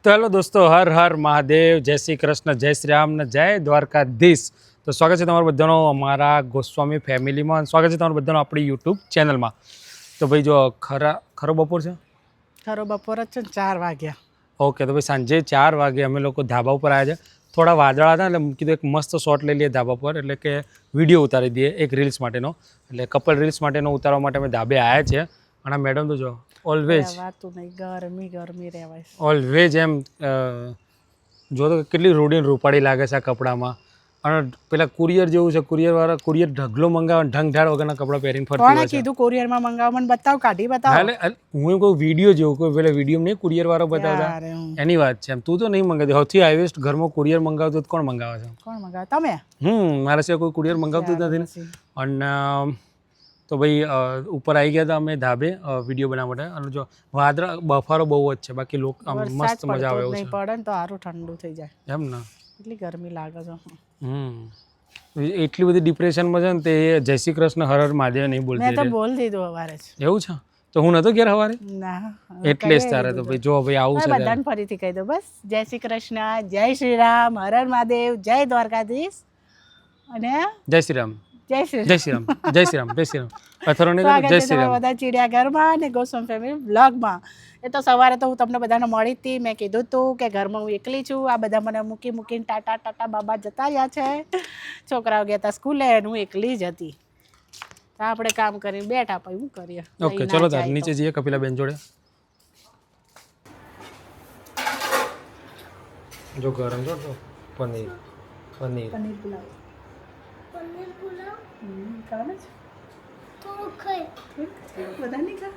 તો હેલો દોસ્તો, હર હર મહાદેવ, જય શ્રી કૃષ્ણ, જય શ્રી રામ ને જય દ્વારકાધીશ. તો સ્વાગત છે તમારું બધાનો અમારા ગોસ્વામી ફેમિલીમાં. સ્વાગત છે તમારું બધાનો આપણી યુટ્યુબ ચેનલમાં. તો ભાઈ જો ખરો બપોર છે, ખરો બપોર જ છે ને 4 વાગ્યા. ઓકે. તો ભાઈ સાંજે 4 વાગે અમે લોકો ધાબા ઉપર આવ્યા છે. થોડા વાદળા હતા એટલે કીધું એક મસ્ત શોટ લઈ લઈએ ધાબા પર, એટલે કે વિડીયો ઉતારી દઈએ એક રીલ્સ માટેનો, એટલે કપલ રીલ્સ માટેનો ઉતારવા માટે અમે ધાબે આવ્યા છીએ. અને આ મેડમ તો જો ઓલવેઝ વાતું નહીં, ગરમી રહેવાય. ઓલવેઝ એમ જો તો કેટલી રૂડીને રૂપાળી લાગે છે આ કપડામાં. અને પેલા કુરિયર જેવું છે, કુરિયર ઢગલો મંગાવે, ઢંગ ઢાળ વગરના કપડાં પહેરીને ફરતી કોણે હોય છે. કીધું કોરિયરમાં મંગાવો? મને બતાવ, કાઢી બતાવ. એટલે હું કોઈ વિડીયો જેવું, કોઈ પેલા વિડીયો નહીં કુરિયર વાળો બતાવતા યાર, એની વાત છે. એમ તું તો નહીં મંગાવતી. સૌથી હાઈવેસ્ટ ઘરમાં કુરિયર મંગાવતું કોણ મંગાવે છે? કોણ મંગાવે? તમે. મારા સિવાય કોઈ કુરિયર મંગાવતું જ નથી. અને તો ભાઈ ઉપર આવી ગયા હતા અમે ધાબે વિડીયો બનાવવા માટે. અને જો વાદળા બફારો બહુ જ છે, બાકી લોકો મસ્ત મજા આવે એવું નહીં છે. પડે ને તો સારું ઠંડુ થઈ જાય. એમ ને એટલી ગરમી લાગે છે. એટલી બધી ડિપ્રેશનમાં છે ને તે જય શ્રી કૃષ્ણ હર હર મહાદેવ નહીં બોલતી. મેં તો બોલ દીધું સવારે જ. એવું છે? તો હું નતો ઘેર સવારે, ના એટલે જ તારે તો ભાઈ જો ભાઈ આવું છે બધાને ફરીથી કહી દો બસ. જય શ્રી કૃષ્ણ, જય શ્રી રામ, હર હર મહાદેવ, જય દ્વારકાધીશ અને જય શ્રી રામ, જય શ્રી જય શ્રી રામ, જય શ્રી રામ, જય શ્રી રામ. અથરોને સ્વાગત જય છે શ્રી રામ. તમારા બધા ચિડિયાઘરમાં અને ગોસ્વામી ફેમિલી વ્લોગમાં. એ તો સવારે તો હું તમને બધાને મળી હતી, મેં કીધું હતું કે ઘરમાં હું એકલી છું. આ બધા મને મૂકીને ટાટા ટાટા બાબા જતા રહ્યા છે. છોકરાઓ ગયા હતા સ્કૂલે અને હું એકલી જ હતી. તો આપણે કામ કરીને બેઠા, પછી શું કરીએ. ઓકે, ચલો તાર નીચે જઈએ કપિલાબેન જોડે. જો ગરમ જો પનીર પનીર પનીર પુલાવ. ખાવાનું છે? બધા નહીં ખા.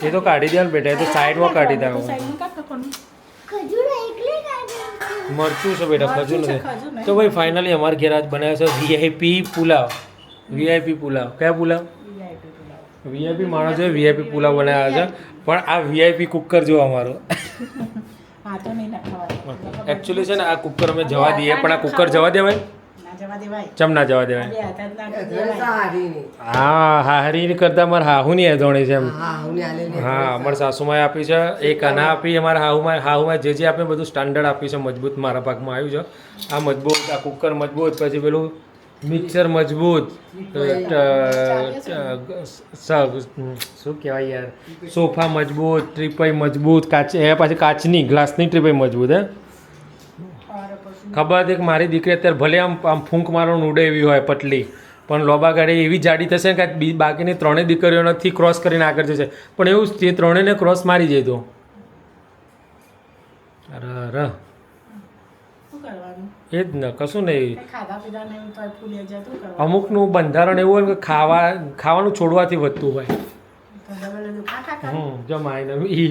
એ તો કાઢી દે બેટા, એ તો સાઈડમાં કાઢી દે. સાઈડમાં કાઢ નાખવાનું. મરચું છે બેટા, ખજૂર નથી. તો ભાઈ ફાઇનલી અમારા ઘેર આજ બનાવ્યો છે વીઆઈપી પુલાવ. વીઆઈપી પુલાવ. કયા પુલાવ? વીઆઈપી માણસ છે, વીઆઈપી પુલાવ બનાવ્યા છે. પણ આ વીઆઈપી કુકર જો અમારો. હા તો નહીં નાખવાનું. એકચ્યુઅલી છે ને આ કુકર અમે જવા દઈએ, પણ આ કુકર જવા દેવાય? ના જવા દેવાય. ચમ ના જવા દેવાય? બે હાથ જ નાખી દેવાય. હા, હાહરી કરતા મારા હાહુની અધોણી છે એમ. હા, અમારા સાસુમાએ આપી છે, એક આના આપી. અમારા હાહુમાએ જે આપે બધું સ્ટાન્ડર્ડ આપી છે, મજબૂત મારા ભાગમાં આવ્યું છે. આ મજબૂત, આ કુકર મજબૂત, પછી પેલું મિક્સર મજબૂત, શું કહેવાય યાર, સોફા મજબૂત, ટ્રીપાઈ મજબૂત, પાછી કાચની ગ્લાસની ટ્રીપાઈ મજબૂત. હે ખબર હતી કે મારી દીકરી અત્યારે ભલે આમ ફૂંક મારવાનું ઉડે એવી હોય પટલી, પણ લોબા ગાડી એવી જાડી થશે કે બાકીની ત્રણેય દીકરીઓ નથી ક્રોસ કરીને આગળ જશે. પણ એવું તે ત્રણેયને ક્રોસ મારી જાય તો અરે એ જ ને, કશું નહીં. અમુકનું બંધારણ એવું હોય કે ખાવાનું છોડવાથી વધતું હોય. જમાઈને એ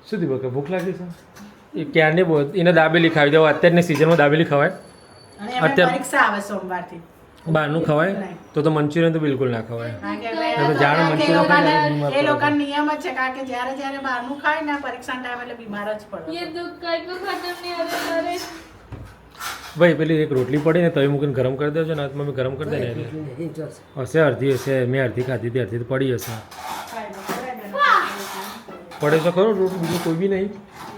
સુધી બકે ભૂખ લાગી છે એ ક્યારની બહુ એને દાબેલી ખાવી દેવા. અત્યારની સિઝનમાં દાબેલી ખવાય? સોમવારથી બહારનું ખવાય તો મંચુરિયન તો બિલકુલ ના ખવાય. જાણ મંચુરિયન એ લોકોનો નિયમ જ છે, કારણ કે જ્યારે બહારનું ખાય ને પરીક્ષા ટાઈમ એટલે બીમાર જ પડે. ભાઈ પેલી એક રોટલી પડી ને તવી મૂકીને ગરમ કરી દેજો ને. મમ્મી ગરમ કરી દે ને. હશે અડધી હશે, મેં અડધી ખાધી હતી, અડધી તો પડી હશે. પડે તો ખરો રોટલી, બીજું કોઈ બી નહીં.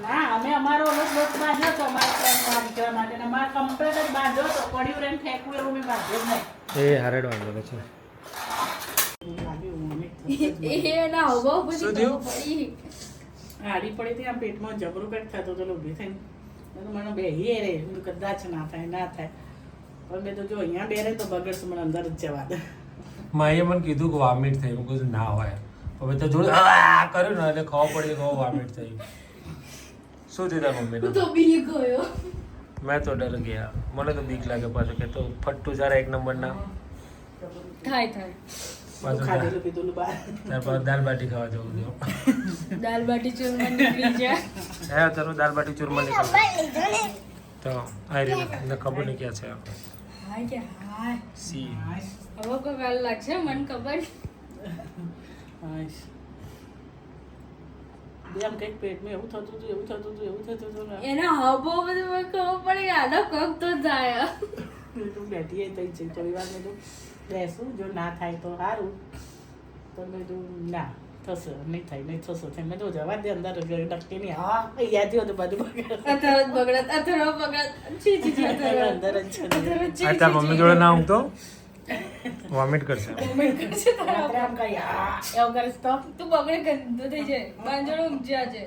ના, અમે અમારો લોટ બાંધ્યો હતો અમારા ફ્રેન્ડ દીકરા માટે, ને અમારે કમ્પ્લીટ જ બાંધ્યો હતો. પડ્યું રહીને ફેંકવું એવું મેં બાંધ્યો જ નહીં. એ હારે વાંધો છે. હાડી પડી હતી આમ પેટમાં જબરું પેટ થતું હતું, ઊભી થઈને મને બેહીએ રે કદાચ ના થાય. પણ મેં તો જો અહીંયા બેરે તો બગડશે, મને અંદર જ જવા દે. માએ મને કીધું કે વોમિટ થઈ. હું કીધું ના હોય. હવે તો જોડે કર્યું ને એટલે ખબર પડી કે વોમિટ થઈ. શું થયું તાર મમ્મીને? મેં તો ડર ગયા. મને તો બીક લાગે પાછું કે તો ફટ્ટું સારા એક નંબરના ખાધેલું પીધેલું બહાર. ત્યારબાદ દાલ બાટી ખાવા જવું છું. દાલ બાટી ચૂરમા નીકળી જાય. હે તારું દાલ બાટી ચૂરમા નીકળે તો આ રીતે ખબર નહીં ક્યાં છે. હા કે હા સી હવે કોઈ વાર લાગશે મને ખબર. આમ કંઈક પેટમાં એવું થતું હતું ને. એના હબો બધું મને ખબર પડે કે આનો કોક તો જાય. બેઠીએ તો થોડી વાર મેં બેસું, જો ના થાય તો સારું. તો મેં ના થશે નહીં થાય નહીં થશે મેં તો જવા દે અંદર નક્કી નહીં હા અહીંયાથી હતું બધું બગડ અથર્વ બગડ છી છી છી અથર્વ અંદર જ છે આ તાર મમ્મી જોડે ના ઊંઘતો વોમિટ કરશે રાત્રે આમ કઈ એવું કરીશ તો તું બગડે ગંદુ થઈ જાય બાંજોડ ઊંઘી આજે